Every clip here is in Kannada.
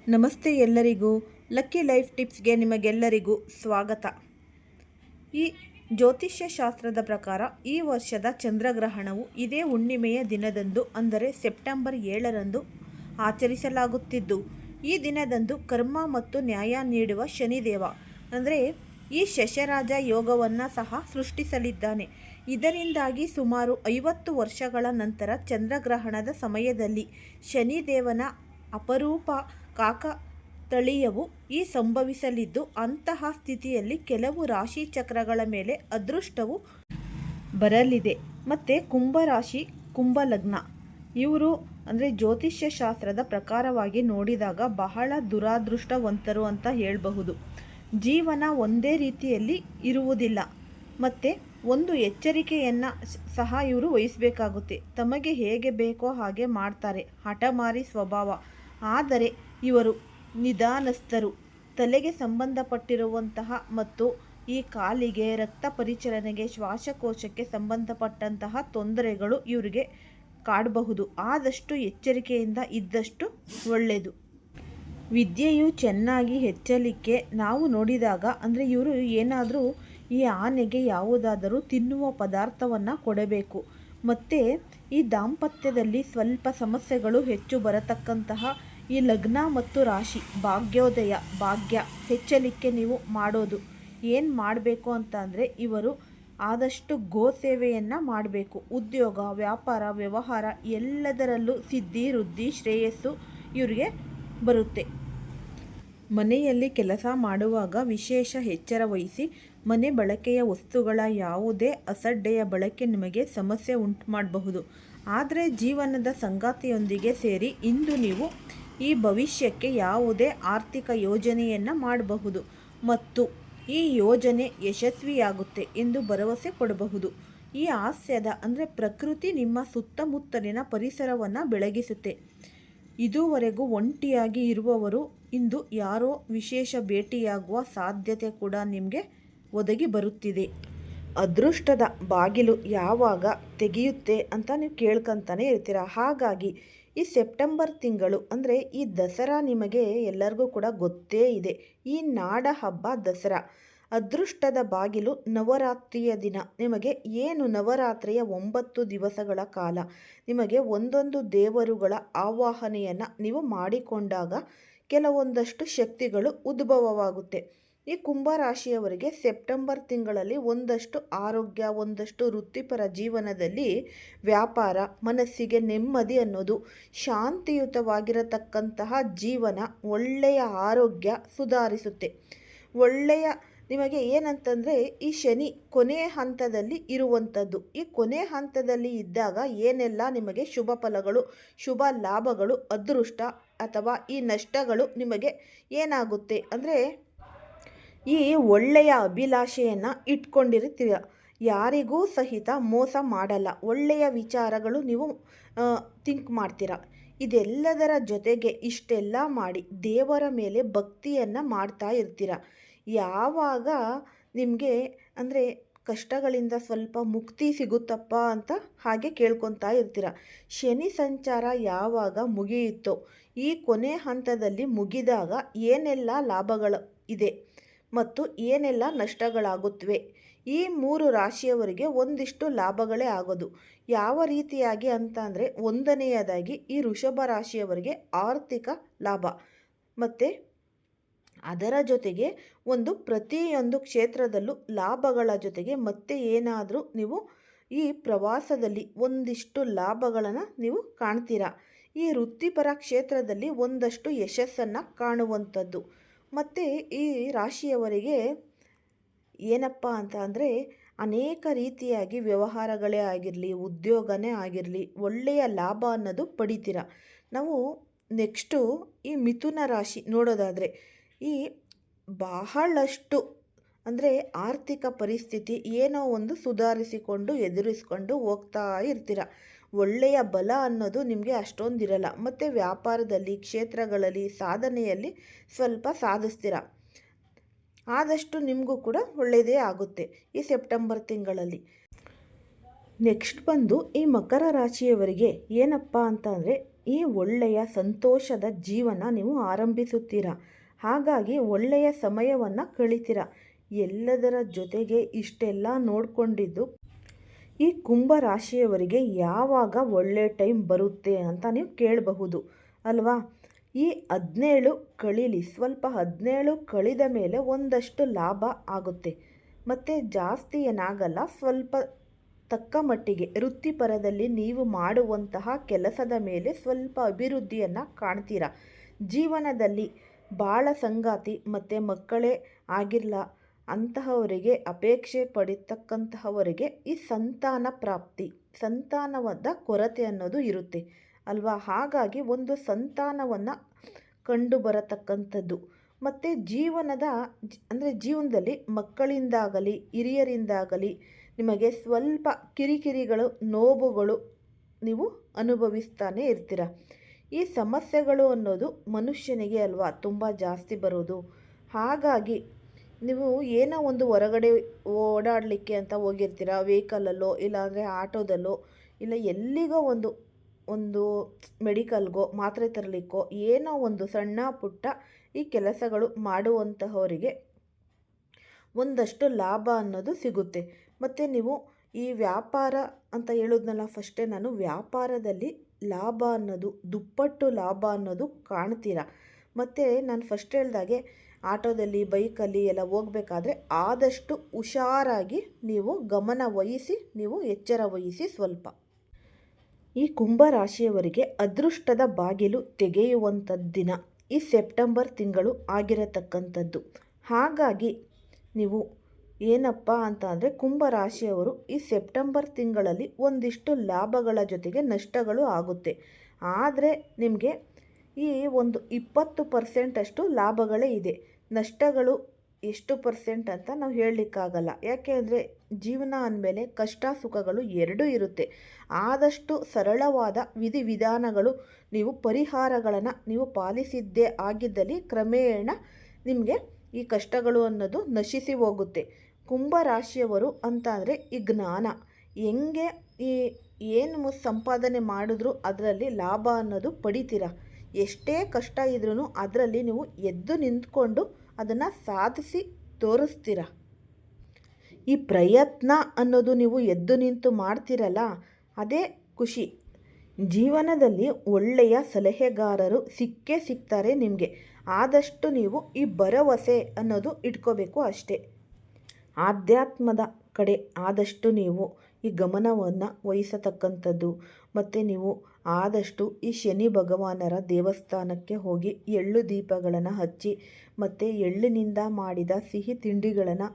ನಮಸ್ತೆ ಎಲ್ಲರಿಗೂ. ಲಕ್ಕಿ ಲೈಫ್ ಟಿಪ್ಸ್ಗೆ ನಿಮಗೆಲ್ಲರಿಗೂ ಸ್ವಾಗತ. ಈ ಜ್ಯೋತಿಷ್ಯ ಶಾಸ್ತ್ರದ ಪ್ರಕಾರ ಈ ವರ್ಷದ ಚಂದ್ರಗ್ರಹಣವು ಇದೇ ಹುಣ್ಣಿಮೆಯ ದಿನದಂದು ಅಂದರೆ ಸೆಪ್ಟೆಂಬರ್ 7ರಂದು ಆಚರಿಸಲಾಗುತ್ತಿದ್ದು, ಈ ದಿನದಂದು ಕರ್ಮ ಮತ್ತು ನ್ಯಾಯ ನೀಡುವ ಶನಿದೇವ ಅಂದರೆ ಈ ಶಶರಾಜ ಯೋಗವನ್ನು ಸಹ ಸೃಷ್ಟಿಸಲಿದ್ದಾನೆ. ಇದರಿಂದಾಗಿ ಸುಮಾರು 50 ವರ್ಷಗಳ ನಂತರ ಚಂದ್ರಗ್ರಹಣದ ಸಮಯದಲ್ಲಿ ಶನಿದೇವನ ಅಪರೂಪ ಕಾಕತಳೀಯವು ಈ ಸಂಭವಿಸಲಿದ್ದು, ಅಂತಹ ಸ್ಥಿತಿಯಲ್ಲಿ ಕೆಲವು ರಾಶಿ ಚಕ್ರಗಳ ಮೇಲೆ ಅದೃಷ್ಟವು ಬರಲಿದೆ. ಮತ್ತು ಕುಂಭರಾಶಿ, ಕುಂಭ ಲಗ್ನ ಇವರು ಅಂದರೆ ಜ್ಯೋತಿಷ್ಯ ಶಾಸ್ತ್ರದ ಪ್ರಕಾರವಾಗಿ ನೋಡಿದಾಗ ಬಹಳ ದುರಾದೃಷ್ಟವಂತರು ಅಂತ ಹೇಳಬಹುದು. ಜೀವನ ಒಂದೇ ರೀತಿಯಲ್ಲಿ ಇರುವುದಿಲ್ಲ. ಮತ್ತು ಒಂದು ಎಚ್ಚರಿಕೆಯನ್ನು ಸಹ ಇವರು ವಹಿಸಬೇಕಾಗುತ್ತೆ. ತಮಗೆ ಹೇಗೆ ಬೇಕೋ ಹಾಗೆ ಮಾಡ್ತಾರೆ, ಹಠಮಾರಿ ಸ್ವಭಾವ. ಆದರೆ ಇವರು ನಿಧಾನಸ್ಥರು. ತಲೆಗೆ ಸಂಬಂಧಪಟ್ಟಿರುವಂತಹ ಮತ್ತು ಈ ಕಾಲಿಗೆ, ರಕ್ತ ಪರಿಚಲನೆಗೆ, ಶ್ವಾಸಕೋಶಕ್ಕೆ ಸಂಬಂಧಪಟ್ಟಂತಹ ತೊಂದರೆಗಳು ಇವರಿಗೆ ಕಾಡಬಹುದು. ಆದಷ್ಟು ಎಚ್ಚರಿಕೆಯಿಂದ ಇದ್ದಷ್ಟು ಒಳ್ಳೆಯದು. ವಿದ್ಯೆಯು ಚೆನ್ನಾಗಿ ಹೆಚ್ಚಲಿಕ್ಕೆ ನಾವು ನೋಡಿದಾಗ ಅಂದರೆ ಇವರು ಏನಾದರೂ ಈ ಆನೆಗೆ ಯಾವುದಾದರೂ ತಿನ್ನುವ ಪದಾರ್ಥವನ್ನು ಕೊಡಬೇಕು. ಮತ್ತು ಈ ದಾಂಪತ್ಯದಲ್ಲಿ ಸ್ವಲ್ಪ ಸಮಸ್ಯೆಗಳು ಹೆಚ್ಚು ಬರತಕ್ಕಂತಹ ಈ ಲಗ್ನ ಮತ್ತು ರಾಶಿ ಭಾಗ್ಯೋದಯ ಭಾಗ್ಯ ಹೆಚ್ಚಲಿಕ್ಕೆ ನೀವು ಮಾಡೋದು ಏನು ಮಾಡಬೇಕು ಅಂತ ಅಂದರೆ ಇವರು ಆದಷ್ಟು ಗೋ ಸೇವೆಯನ್ನು ಮಾಡಬೇಕು. ಉದ್ಯೋಗ, ವ್ಯಾಪಾರ, ವ್ಯವಹಾರ ಎಲ್ಲದರಲ್ಲೂ ಸಿದ್ಧಿ, ವೃದ್ಧಿ, ಶ್ರೇಯಸ್ಸು ಇವರಿಗೆ ಬರುತ್ತೆ. ಮನೆಯಲ್ಲಿ ಕೆಲಸ ಮಾಡುವಾಗ ವಿಶೇಷ ಎಚ್ಚರ ವಹಿಸಿ. ಮನೆ ಬಳಕೆಯ ವಸ್ತುಗಳ ಯಾವುದೇ ಅಸಡ್ಡೆಯ ಬಳಕೆ ನಿಮಗೆ ಸಮಸ್ಯೆ ಉಂಟು ಮಾಡಬಹುದು. ಆದರೆ ಜೀವನದ ಸಂಗಾತಿಯೊಂದಿಗೆ ಸೇರಿ ಇಂದು ನೀವು ಈ ಭವಿಷ್ಯಕ್ಕೆ ಯಾವುದೇ ಆರ್ಥಿಕ ಯೋಜನೆಯನ್ನು ಮಾಡಬಹುದು ಮತ್ತು ಈ ಯೋಜನೆ ಯಶಸ್ವಿಯಾಗುತ್ತೆ ಎಂದು ಭರವಸೆ ಕೊಡಬಹುದು. ಈ ಹಾಸ್ಯದ ಅಂದರೆ ಪ್ರಕೃತಿ ನಿಮ್ಮ ಸುತ್ತಮುತ್ತಲಿನ ಪರಿಸರವನ್ನು ಬೆಳಗಿಸುತ್ತೆ. ಇದುವರೆಗೂ ಒಂಟಿಯಾಗಿ ಇರುವವರು ಇಂದು ಯಾರೋ ವಿಶೇಷ ಭೇಟಿಯಾಗುವ ಸಾಧ್ಯತೆ ಕೂಡ ನಿಮಗೆ ಒದಗಿ ಬರುತ್ತಿದೆ. ಅದೃಷ್ಟದ ಬಾಗಿಲು ಯಾವಾಗ ತೆಗೆಯುತ್ತೆ ಅಂತ ನೀವು ಕೇಳ್ಕೊತಾನೆ ಇರ್ತೀರ. ಹಾಗಾಗಿ ಈ ಸೆಪ್ಟೆಂಬರ್ ತಿಂಗಳು ಅಂದರೆ ಈ ದಸರಾ ನಿಮಗೆ ಎಲ್ಲರಿಗೂ ಕೂಡ ಗೊತ್ತೇ ಇದೆ. ಈ ನಾಡ ಹಬ್ಬ ದಸರಾ ಅದೃಷ್ಟದ ಬಾಗಿಲು ನವರಾತ್ರಿಯ ದಿನ ನಿಮಗೆ ಏನು ನವರಾತ್ರಿಯ 9 ದಿವಸಗಳ ಕಾಲ ನಿಮಗೆ ಒಂದೊಂದು ದೇವರುಗಳ ಆವಾಹನೆಯನ್ನು ನೀವು ಮಾಡಿಕೊಂಡಾಗ ಕೆಲವೊಂದಷ್ಟು ಶಕ್ತಿಗಳು ಉದ್ಭವವಾಗುತ್ತೆ. ಈ ಕುಂಭರಾಶಿಯವರಿಗೆ ಸೆಪ್ಟೆಂಬರ್ ತಿಂಗಳಲ್ಲಿ ಒಂದಷ್ಟು ಆರೋಗ್ಯ, ಒಂದಷ್ಟು ವೃತ್ತಿಪರ ಜೀವನದಲ್ಲಿ ವ್ಯಾಪಾರ, ಮನಸ್ಸಿಗೆ ನೆಮ್ಮದಿ ಅನ್ನೋದು, ಶಾಂತಿಯುತವಾಗಿರತಕ್ಕಂತಹ ಜೀವನ, ಒಳ್ಳೆಯ ಆರೋಗ್ಯ ಸುಧಾರಿಸುತ್ತೆ. ಒಳ್ಳೆಯ ನಿಮಗೆ ಏನಂತಂದರೆ ಈ ಶನಿ ಕೊನೆಯ ಹಂತದಲ್ಲಿ ಇರುವಂಥದ್ದು. ಈ ಕೊನೆಯ ಹಂತದಲ್ಲಿ ಇದ್ದಾಗ ಏನೆಲ್ಲ ನಿಮಗೆ ಶುಭ ಫಲಗಳು, ಶುಭ ಲಾಭಗಳು, ಅದೃಷ್ಟ ಅಥವಾ ಈ ನಷ್ಟಗಳು ನಿಮಗೆ ಏನಾಗುತ್ತೆ ಅಂದರೆ ಈ ಒಳ್ಳೆಯ ಅಭಿಲಾಷೆಯನ್ನು ಇಟ್ಕೊಂಡಿರ್ತೀರ. ಯಾರಿಗೂ ಸಹಿತ ಮೋಸ ಮಾಡಲ್ಲ. ಒಳ್ಳೆಯ ವಿಚಾರಗಳು ನೀವು ಥಿಂಕ್ ಮಾಡ್ತೀರ. ಇದೆಲ್ಲದರ ಜೊತೆಗೆ ಇಷ್ಟೆಲ್ಲ ಮಾಡಿ ದೇವರ ಮೇಲೆ ಭಕ್ತಿಯನ್ನು ಮಾಡ್ತಾ ಇರ್ತೀರ. ಯಾವಾಗ ನಿಮಗೆ ಅಂದರೆ ಕಷ್ಟಗಳಿಂದ ಸ್ವಲ್ಪ ಮುಕ್ತಿ ಸಿಗುತ್ತಪ್ಪ ಅಂತ ಹಾಗೆ ಕೇಳ್ಕೊತಾ ಇರ್ತೀರ. ಶನಿ ಸಂಚಾರ ಯಾವಾಗ ಮುಗಿಯುತ್ತೋ ಈ ಕೊನೆ ಹಂತದಲ್ಲಿ ಮುಗಿದಾಗ ಏನೆಲ್ಲ ಲಾಭಗಳು ಇದೆ ಮತ್ತು ಏನೆಲ್ಲ ನಷ್ಟಗಳಾಗುತ್ತವೆ. ಈ 3 ರಾಶಿಯವರಿಗೆ ಒಂದಿಷ್ಟು ಲಾಭಗಳೇ ಆಗೋದು. ಯಾವ ರೀತಿಯಾಗಿ ಅಂತ ಅಂದರೆ ಒಂದನೆಯದಾಗಿ ಈ ವೃಷಭ ರಾಶಿಯವರಿಗೆ ಆರ್ಥಿಕ ಲಾಭ ಮತ್ತು ಅದರ ಜೊತೆಗೆ ಒಂದು ಪ್ರತಿಯೊಂದು ಕ್ಷೇತ್ರದಲ್ಲೂ ಲಾಭಗಳ ಜೊತೆಗೆ ಮತ್ತೆ ಏನಾದರೂ ನೀವು ಈ ಪ್ರವಾಸದಲ್ಲಿ ಒಂದಿಷ್ಟು ಲಾಭಗಳನ್ನು ನೀವು ಕಾಣ್ತೀರಾ. ಈ ವೃತ್ತಿಪರ ಕ್ಷೇತ್ರದಲ್ಲಿ ಒಂದಷ್ಟು ಯಶಸ್ಸನ್ನು ಕಾಣುವಂಥದ್ದು. ಮತ್ತು ಈ ರಾಶಿಯವರಿಗೆ ಏನಪ್ಪ ಅಂತ ಅಂದರೆ ಅನೇಕ ರೀತಿಯಾಗಿ ವ್ಯವಹಾರಗಳೇ ಆಗಿರಲಿ, ಉದ್ಯೋಗನೇ ಆಗಿರಲಿ, ಒಳ್ಳೆಯ ಲಾಭ ಅನ್ನೋದು ಪಡಿತೀರ. ನಾವು ನೆಕ್ಸ್ಟು ಈ ಮಿಥುನ ರಾಶಿ ನೋಡೋದಾದರೆ ಈ ಬಹಳಷ್ಟು ಅಂದರೆ ಆರ್ಥಿಕ ಪರಿಸ್ಥಿತಿ ಏನೋ ಒಂದು ಸುಧಾರಿಸಿಕೊಂಡು ಎದುರಿಸ್ಕೊಂಡು ಹೋಗ್ತಾ ಇರ್ತೀರ. ಒಳ್ಳೆಯ ಬಲ ಅನ್ನೋದು ನಿಮಗೆ ಅಷ್ಟೊಂದಿರಲ್ಲ. ಮತ್ತು ವ್ಯಾಪಾರದಲ್ಲಿ, ಕ್ಷೇತ್ರಗಳಲ್ಲಿ, ಸಾಧನೆಯಲ್ಲಿ ಸ್ವಲ್ಪ ಸಾಧಿಸ್ತೀರ. ಆದಷ್ಟು ನಿಮಗೂ ಕೂಡ ಒಳ್ಳೆಯದೇ ಆಗುತ್ತೆ ಈ ಸೆಪ್ಟೆಂಬರ್ ತಿಂಗಳಲ್ಲಿ. ನೆಕ್ಸ್ಟ್ ಬಂದು ಈ ಮಕರ ರಾಶಿಯವರಿಗೆ ಏನಪ್ಪ ಅಂತ ಅಂದರೆ ಈ ಒಳ್ಳೆಯ ಸಂತೋಷದ ಜೀವನ ನೀವು ಆರಂಭಿಸುತ್ತೀರ. ಹಾಗಾಗಿ ಒಳ್ಳೆಯ ಸಮಯವನ್ನು ಕಳಿತೀರ. ಎಲ್ಲದರ ಜೊತೆಗೆ ಇಷ್ಟೆಲ್ಲ ನೋಡಿಕೊಂಡಿದ್ದು ಈ ಕುಂಭ ರಾಶಿಯವರಿಗೆ ಯಾವಾಗ ಒಳ್ಳೆಯ ಟೈಮ್ ಬರುತ್ತೆ ಅಂತ ನೀವು ಕೇಳಬಹುದು ಅಲ್ವಾ. ಈ 17 ಕಳೀಲಿ, ಸ್ವಲ್ಪ 17 ಕಳೆದ ಮೇಲೆ ಒಂದಷ್ಟು ಲಾಭ ಆಗುತ್ತೆ. ಮತ್ತು ಜಾಸ್ತಿ ಏನಾಗಲ್ಲ, ಸ್ವಲ್ಪ ತಕ್ಕ ಮಟ್ಟಿಗೆ ವೃತ್ತಿಪರದಲ್ಲಿ ನೀವು ಮಾಡುವಂತಹ ಕೆಲಸದ ಮೇಲೆ ಸ್ವಲ್ಪ ಅಭಿವೃದ್ಧಿಯನ್ನು ಕಾಣ್ತೀರ. ಜೀವನದಲ್ಲಿ ಬಾಳ ಸಂಗಾತಿ ಮತ್ತು ಮಕ್ಕಳೇ ಆಗಿರಲ್ಲ ಅಂತಹವರಿಗೆ, ಅಪೇಕ್ಷೆ ಪಡಿತಕ್ಕಂತಹವರಿಗೆ ಈ ಸಂತಾನ ಪ್ರಾಪ್ತಿ, ಸಂತಾನದ ಕೊರತೆ ಅನ್ನೋದು ಇರುತ್ತೆ ಅಲ್ವಾ. ಹಾಗಾಗಿ ಒಂದು ಸಂತಾನವನ್ನು ಕಂಡು ಬರತಕ್ಕಂಥದ್ದು. ಮತ್ತು ಜೀವನದಲ್ಲಿ ಮಕ್ಕಳಿಂದಾಗಲಿ ಹಿರಿಯರಿಂದಾಗಲಿ ನಿಮಗೆ ಸ್ವಲ್ಪ ಕಿರಿಕಿರಿಗಳು, ನೋವುಗಳು ನೀವು ಅನುಭವಿಸ್ತಾನೆ ಇರ್ತೀರ. ಈ ಸಮಸ್ಯೆಗಳು ಅನ್ನೋದು ಮನುಷ್ಯನಿಗೆ ಅಲ್ವಾ ತುಂಬ ಜಾಸ್ತಿ ಬರೋದು. ಹಾಗಾಗಿ ನೀವು ಏನೋ ಒಂದು ಹೊರಗಡೆ ಓಡಾಡಲಿಕ್ಕೆ ಅಂತ ಹೋಗಿರ್ತೀರ, ವೆಹಿಕಲಲ್ಲೋ ಇಲ್ಲಾಂದರೆ ಆಟೋದಲ್ಲೋ, ಇಲ್ಲ ಎಲ್ಲಿಗೋ ಒಂದು ಮೆಡಿಕಲ್ಗೋ ಮಾತ್ರೆ ತರಲಿಕ್ಕೋ, ಏನೋ ಒಂದು ಸಣ್ಣ ಪುಟ್ಟ ಈ ಕೆಲಸಗಳು ಮಾಡುವಂತಹವರಿಗೆ ಒಂದಷ್ಟು ಲಾಭ ಅನ್ನೋದು ಸಿಗುತ್ತೆ. ಮತ್ತು ನೀವು ಈ ವ್ಯಾಪಾರ ಅಂತ ಹೇಳಿದ್ನಲ್ಲ ಫಸ್ಟೇ ನಾನು, ವ್ಯಾಪಾರದಲ್ಲಿ ಲಾಭ ಅನ್ನೋದು, ದುಪ್ಪಟ್ಟು ಲಾಭ ಅನ್ನೋದು ಕಾಣ್ತೀರ. ಮತ್ತು ನಾನು ಫಸ್ಟ್ ಹೇಳ್ದಾಗೆ ಆಟೋದಲ್ಲಿ, ಬೈಕಲ್ಲಿ ಎಲ್ಲ ಹೋಗಬೇಕಾದ್ರೆ ಆದಷ್ಟು ಹುಷಾರಾಗಿ ನೀವು ಗಮನ ವಹಿಸಿ, ನೀವು ಎಚ್ಚರ ವಹಿಸಿ ಸ್ವಲ್ಪ. ಈ ಕುಂಭರಾಶಿಯವರಿಗೆ ಅದೃಷ್ಟದ ಬಾಗಿಲು ತೆಗೆಯುವಂಥದ್ದು ದಿನ ಈ ಸೆಪ್ಟೆಂಬರ್ ತಿಂಗಳು ಆಗಿರತಕ್ಕಂಥದ್ದು. ಹಾಗಾಗಿ ನೀವು ಏನಪ್ಪ ಅಂತ ಅಂದರೆ, ಕುಂಭರಾಶಿಯವರು ಈ ಸೆಪ್ಟೆಂಬರ್ ತಿಂಗಳಲ್ಲಿ ಒಂದಿಷ್ಟು ಲಾಭಗಳ ಜೊತೆಗೆ ನಷ್ಟಗಳು ಆಗುತ್ತೆ. ಆದರೆ ನಿಮಗೆ ಈ ಒಂದು 20% ಅಷ್ಟು ಲಾಭಗಳೇ ಇದೆ. ನಷ್ಟಗಳು ಎಷ್ಟು ಪರ್ಸೆಂಟ್ ಅಂತ ನಾವು ಹೇಳಲಿಕ್ಕಾಗಲ್ಲ. ಯಾಕೆ ಅಂದರೆ ಜೀವನ ಅಂದಮೇಲೆ ಕಷ್ಟ ಸುಖಗಳು ಎರಡೂ ಇರುತ್ತೆ. ಆದಷ್ಟು ಸರಳವಾದ ವಿಧಿವಿಧಾನಗಳು, ನೀವು ಪರಿಹಾರಗಳನ್ನು ನೀವು ಪಾಲಿಸಿದ್ದೇ ಆಗಿದ್ದಲ್ಲಿ ಕ್ರಮೇಣ ನಿಮಗೆ ಈ ಕಷ್ಟಗಳು ಅನ್ನೋದು ನಶಿಸಿ ಹೋಗುತ್ತೆ. ಕುಂಭರಾಶಿಯವರು ಅಂತ ಅಂದರೆ ಈ ಜ್ಞಾನ ಹೆಂಗೆ ಏನು ಸಂಪಾದನೆ ಮಾಡಿದ್ರೂ ಅದರಲ್ಲಿ ಲಾಭ ಅನ್ನೋದು ಪಡಿತೀರ. ಎಷ್ಟೇ ಕಷ್ಟ ಇದ್ರೂ ಅದರಲ್ಲಿ ನೀವು ಎದ್ದು ನಿಂತ್ಕೊಂಡು ಅದನ್ನು ಸಾಧಿಸಿ ತೋರಿಸ್ತೀರ. ಈ ಪ್ರಯತ್ನ ಅನ್ನೋದು ನೀವು ಎದ್ದು ನಿಂತು ಮಾಡ್ತೀರಲ್ಲ, ಅದೇ ಖುಷಿ. ಜೀವನದಲ್ಲಿ ಒಳ್ಳೆಯ ಸಲಹೆಗಾರರು ಸಿಕ್ಕೇ ಸಿಗ್ತಾರೆ ನಿಮಗೆ. ಆದಷ್ಟು ನೀವು ಈ ಭರವಸೆ ಅನ್ನೋದು ಇಟ್ಕೋಬೇಕು ಅಷ್ಟೇ. ಆಧ್ಯಾತ್ಮದ ಕಡೆ ಆದಷ್ಟು ನೀವು ಈ ಗಮನವನ್ನು ವಹಿಸತಕ್ಕಂಥದ್ದು. ಮತ್ತು ನೀವು ಆದಷ್ಟು ಈ ಶನಿ ಭಗವಾನರ ದೇವಸ್ಥಾನಕ್ಕೆ ಹೋಗಿ ಎಳ್ಳು ದೀಪಗಳನ್ನು ಹಚ್ಚಿ, ಮತ್ತು ಎಳ್ಳಿನಿಂದ ಮಾಡಿದ ಸಿಹಿ ತಿಂಡಿಗಳನ್ನು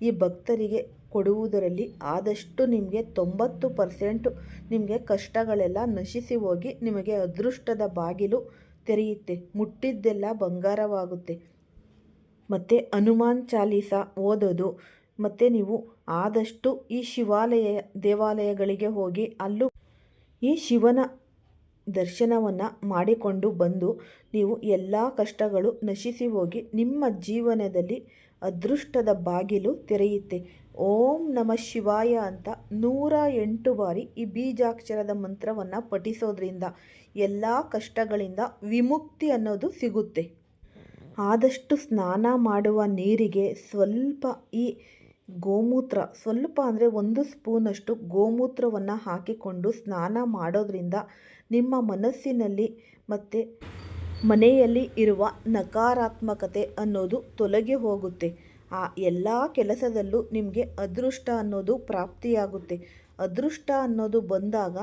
ಈ ಭಕ್ತರಿಗೆ ಕೊಡುವುದರಲ್ಲಿ ಆದಷ್ಟು ನಿಮಗೆ 90% ನಿಮಗೆ ಕಷ್ಟಗಳೆಲ್ಲ ನಶಿಸಿ ಹೋಗಿ ನಿಮಗೆ ಅದೃಷ್ಟದ ಬಾಗಿಲು ತೆರೆಯುತ್ತೆ. ಮುಟ್ಟಿದ್ದೆಲ್ಲ ಬಂಗಾರವಾಗುತ್ತೆ. ಮತ್ತು ಹನುಮಾನ್ ಚಾಲೀಸ ಓದೋದು, ಮತ್ತು ನೀವು ಆದಷ್ಟು ಈ ದೇವಾಲಯಗಳಿಗೆ ಹೋಗಿ ಅಲ್ಲೂ ಈ ಶಿವನ ದರ್ಶನವನ್ನು ಮಾಡಿಕೊಂಡು ಬಂದು ನೀವು ಎಲ್ಲ ಕಷ್ಟಗಳು ನಶಿಸಿ ಹೋಗಿ ನಿಮ್ಮ ಜೀವನದಲ್ಲಿ ಅದೃಷ್ಟದ ಬಾಗಿಲು ತೆರೆಯುತ್ತೆ. ಓಂ ನಮಃ ಶಿವಾಯ ಅಂತ 108 ಬಾರಿ ಈ ಬೀಜಾಕ್ಷರದ ಮಂತ್ರವನ್ನು ಪಠಿಸೋದ್ರಿಂದ ಎಲ್ಲ ಕಷ್ಟಗಳಿಂದ ವಿಮುಕ್ತಿ ಅನ್ನೋದು ಸಿಗುತ್ತೆ. ಆದಷ್ಟು ಸ್ನಾನ ಮಾಡುವ ನೀರಿಗೆ ಸ್ವಲ್ಪ ಈ ಗೋಮೂತ್ರ, ಸ್ವಲ್ಪ ಅಂದರೆ 1 ಸ್ಪೂನಷ್ಟು ಗೋಮೂತ್ರವನ್ನು ಹಾಕಿಕೊಂಡು ಸ್ನಾನ ಮಾಡೋದ್ರಿಂದ ನಿಮ್ಮ ಮನಸ್ಸಿನಲ್ಲಿ ಮತ್ತು ಮನೆಯಲ್ಲಿ ಇರುವ ನಕಾರಾತ್ಮಕತೆ ಅನ್ನೋದು ತೊಲಗಿ ಹೋಗುತ್ತೆ. ಆ ಎಲ್ಲ ಕೆಲಸದಲ್ಲೂ ನಿಮಗೆ ಅದೃಷ್ಟ ಅನ್ನೋದು ಪ್ರಾಪ್ತಿಯಾಗುತ್ತೆ. ಅದೃಷ್ಟ ಅನ್ನೋದು ಬಂದಾಗ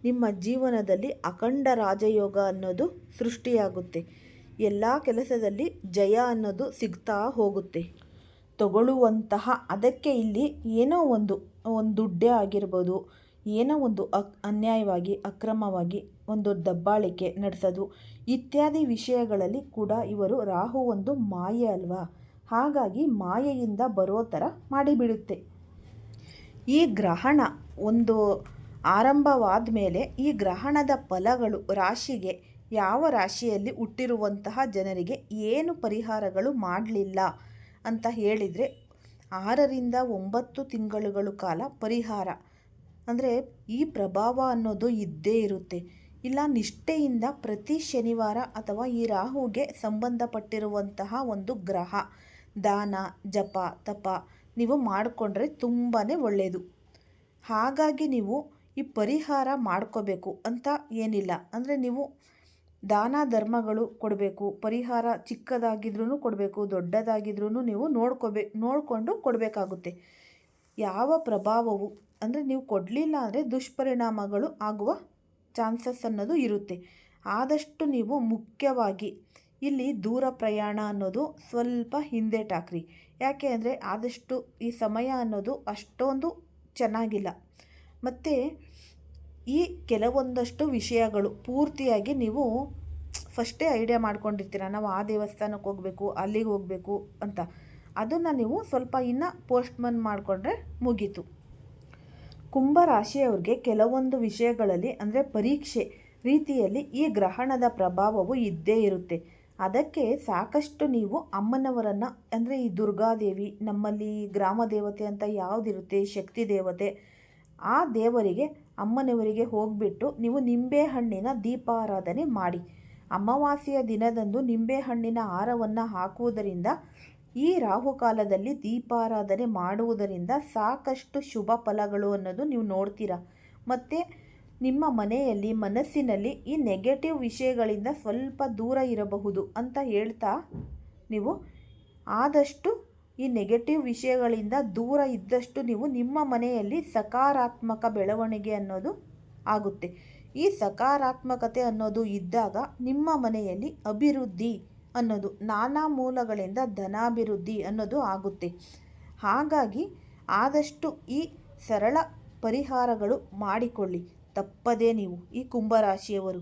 ನಿಮ್ಮ ಜೀವನದಲ್ಲಿ ಅಖಂಡ ರಾಜಯೋಗ ಅನ್ನೋದು ಸೃಷ್ಟಿಯಾಗುತ್ತೆ. ಎಲ್ಲ ಕೆಲಸದಲ್ಲಿ ಜಯ ಅನ್ನೋದು ಸಿಗ್ತಾ ಹೋಗುತ್ತೆ. ತಗೊಳ್ಳುವಂತಹ ಅದಕ್ಕೆ ಇಲ್ಲಿ ಏನೋ ಒಂದು ದುಡ್ಡೇ ಆಗಿರ್ಬೋದು, ಏನೋ ಒಂದು ಅನ್ಯಾಯವಾಗಿ ಅಕ್ರಮವಾಗಿ ಒಂದು ದಬ್ಬಾಳಿಕೆ ನಡೆಸೋದು ಇತ್ಯಾದಿ ವಿಷಯಗಳಲ್ಲಿ ಕೂಡ ಇವರು ರಾಹು ಒಂದು ಮಾಯೆ ಅಲ್ವಾ. ಹಾಗಾಗಿ ಮಾಯೆಯಿಂದ ಬರೋ ಥರ ಮಾಡಿಬಿಡುತ್ತೆ. ಈ ಗ್ರಹಣ ಒಂದು ಆರಂಭವಾದ ಮೇಲೆ ಈ ಗ್ರಹಣದ ಫಲಗಳು ರಾಶಿಗೆ, ಯಾವ ರಾಶಿಯಲ್ಲಿ ಹುಟ್ಟಿರುವಂತಹ ಜನರಿಗೆ ಏನು ಪರಿಹಾರಗಳು ಮಾಡಲಿಲ್ಲ ಅಂತ ಹೇಳಿದರೆ 6ರಿಂದ 9 ತಿಂಗಳುಗಳ ಕಾಲ ಪರಿಹಾರ ಅಂದರೆ ಈ ಪ್ರಭಾವ ಅನ್ನೋದು ಇದ್ದೇ ಇರುತ್ತೆ. ಇಲ್ಲ ನಿಷ್ಠೆಯಿಂದ ಪ್ರತಿ ಶನಿವಾರ ಅಥವಾ ಈ ರಾಹುಗೆ ಸಂಬಂಧಪಟ್ಟಿರುವಂತಹ ಒಂದು ಗ್ರಹ ದಾನ ಜಪ ತಪ ನೀವು ಮಾಡಿಕೊಂಡ್ರೆ ತುಂಬಾ ಒಳ್ಳೆಯದು. ಹಾಗಾಗಿ ನೀವು ಈ ಪರಿಹಾರ ಮಾಡ್ಕೋಬೇಕು ಅಂತ ಏನಿಲ್ಲ. ಅಂದರೆ ನೀವು ದಾನ ಧರ್ಮಗಳು ಕೊಡಬೇಕು, ಪರಿಹಾರ ಚಿಕ್ಕದಾಗಿದ್ರೂ ಕೊಡಬೇಕು, ದೊಡ್ಡದಾಗಿದ್ರೂ ನೀವು ನೋಡಿಕೊಂಡು ಕೊಡಬೇಕಾಗುತ್ತೆ. ಯಾವ ಪ್ರಭಾವವು ಅಂದರೆ ನೀವು ಕೊಡಲಿಲ್ಲ ಅಂದರೆ ದುಷ್ಪರಿಣಾಮಗಳು ಆಗುವ ಚಾನ್ಸಸ್ ಅನ್ನೋದು ಇರುತ್ತೆ. ಆದಷ್ಟು ನೀವು ಮುಖ್ಯವಾಗಿ ಇಲ್ಲಿ ದೂರ ಪ್ರಯಾಣ ಅನ್ನೋದು ಸ್ವಲ್ಪ ಹಿಂದೇಟಾಕ್ರಿ. ಯಾಕೆ ಅಂದರೆ ಆದಷ್ಟು ಈ ಸಮಯ ಅನ್ನೋದು ಅಷ್ಟೊಂದು ಚೆನ್ನಾಗಿಲ್ಲ. ಮತ್ತು ಈ ಕೆಲವೊಂದಷ್ಟು ವಿಷಯಗಳು ಪೂರ್ತಿಯಾಗಿ ನೀವು ಫಸ್ಟೇ ಐಡಿಯಾ ಮಾಡ್ಕೊಂಡಿರ್ತೀರ, ನಾವು ಆ ದೇವಸ್ಥಾನಕ್ಕೆ ಹೋಗಬೇಕು, ಅಲ್ಲಿಗೆ ಹೋಗಬೇಕು ಅಂತ. ಅದನ್ನು ನೀವು ಸ್ವಲ್ಪ ಇನ್ನು ಪೋಸ್ಟ್ಮನ್ ಮಾಡಿಕೊಂಡ್ರೆ ಮುಗೀತು. ಕುಂಭರಾಶಿಯವ್ರಿಗೆ ಕೆಲವೊಂದು ವಿಷಯಗಳಲ್ಲಿ ಅಂದರೆ ಪರೀಕ್ಷೆ ರೀತಿಯಲ್ಲಿ ಈ ಗ್ರಹಣದ ಪ್ರಭಾವವು ಇದ್ದೇ ಇರುತ್ತೆ. ಅದಕ್ಕೆ ಸಾಕಷ್ಟು ನೀವು ಅಮ್ಮನವರನ್ನು ಅಂದರೆ ಈ ದುರ್ಗಾದೇವಿ, ನಮ್ಮಲ್ಲಿ ಗ್ರಾಮ ದೇವತೆ ಅಂತ ಯಾವುದಿರುತ್ತೆ, ಶಕ್ತಿ ದೇವತೆ, ಆ ದೇವರಿಗೆ ಅಮ್ಮನವರಿಗೆ ಹೋಗಿಬಿಟ್ಟು ನೀವು ನಿಂಬೆಹಣ್ಣಿನ ದೀಪಾರಾಧನೆ ಮಾಡಿ. ಅಮಾವಾಸ್ಯೆಯ ದಿನದಂದು ನಿಂಬೆಹಣ್ಣಿನ ಹಾರವನ್ನು ಹಾಕುವುದರಿಂದ ಈ ರಾಹುಕಾಲದಲ್ಲಿ ದೀಪಾರಾಧನೆ ಮಾಡುವುದರಿಂದ ಸಾಕಷ್ಟು ಶುಭ ಫಲಗಳು ಅನ್ನೋದು ನೀವು ನೋಡ್ತೀರಾ. ಮತ್ತು ನಿಮ್ಮ ಮನೆಯಲ್ಲಿ ಮನಸ್ಸಿನಲ್ಲಿ ಈ ನೆಗೆಟಿವ್ ವಿಷಯಗಳಿಂದ ಸ್ವಲ್ಪ ದೂರ ಇರಬಹುದು ಅಂತ ಹೇಳ್ತಾ, ನೀವು ಆದಷ್ಟು ಈ ನೆಗೆಟಿವ್ ವಿಷಯಗಳಿಂದ ದೂರ ಇದ್ದಷ್ಟು ನೀವು ನಿಮ್ಮ ಮನೆಯಲ್ಲಿ ಸಕಾರಾತ್ಮಕ ಬೆಳವಣಿಗೆ ಅನ್ನೋದು ಆಗುತ್ತೆ. ಈ ಸಕಾರಾತ್ಮಕತೆ ಅನ್ನೋದು ಇದ್ದಾಗ ನಿಮ್ಮ ಮನೆಯಲ್ಲಿ ಅಭಿವೃದ್ಧಿ ಅನ್ನೋದು ನಾನಾ ಮೂಲಗಳಿಂದ ಧನಾಭಿವೃದ್ಧಿ ಅನ್ನೋದು ಆಗುತ್ತೆ. ಹಾಗಾಗಿ ಆದಷ್ಟು ಈ ಸರಳ ಪರಿಹಾರಗಳು ಮಾಡಿಕೊಳ್ಳಿ ತಪ್ಪದೇ. ನೀವು ಈ ಕುಂಭರಾಶಿಯವರು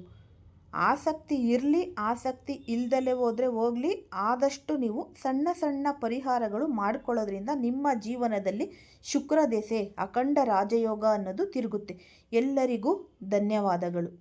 ಆಸಕ್ತಿ ಇರಲಿ, ಆಸಕ್ತಿ ಇಲ್ದಲೇ ಹೋದರೆ ಹೋಗಲಿ, ಆದಷ್ಟು ನೀವು ಸಣ್ಣ ಸಣ್ಣ ಪರಿಹಾರಗಳು ಮಾಡಿಕೊಳ್ಳೋದ್ರಿಂದ ನಿಮ್ಮ ಜೀವನದಲ್ಲಿ ಶುಕ್ರ ದೆಸೆ ಅಖಂಡ ರಾಜಯೋಗ ಅನ್ನೋದು ತಿರುಗುತ್ತೆ. ಎಲ್ಲರಿಗೂ ಧನ್ಯವಾದಗಳು.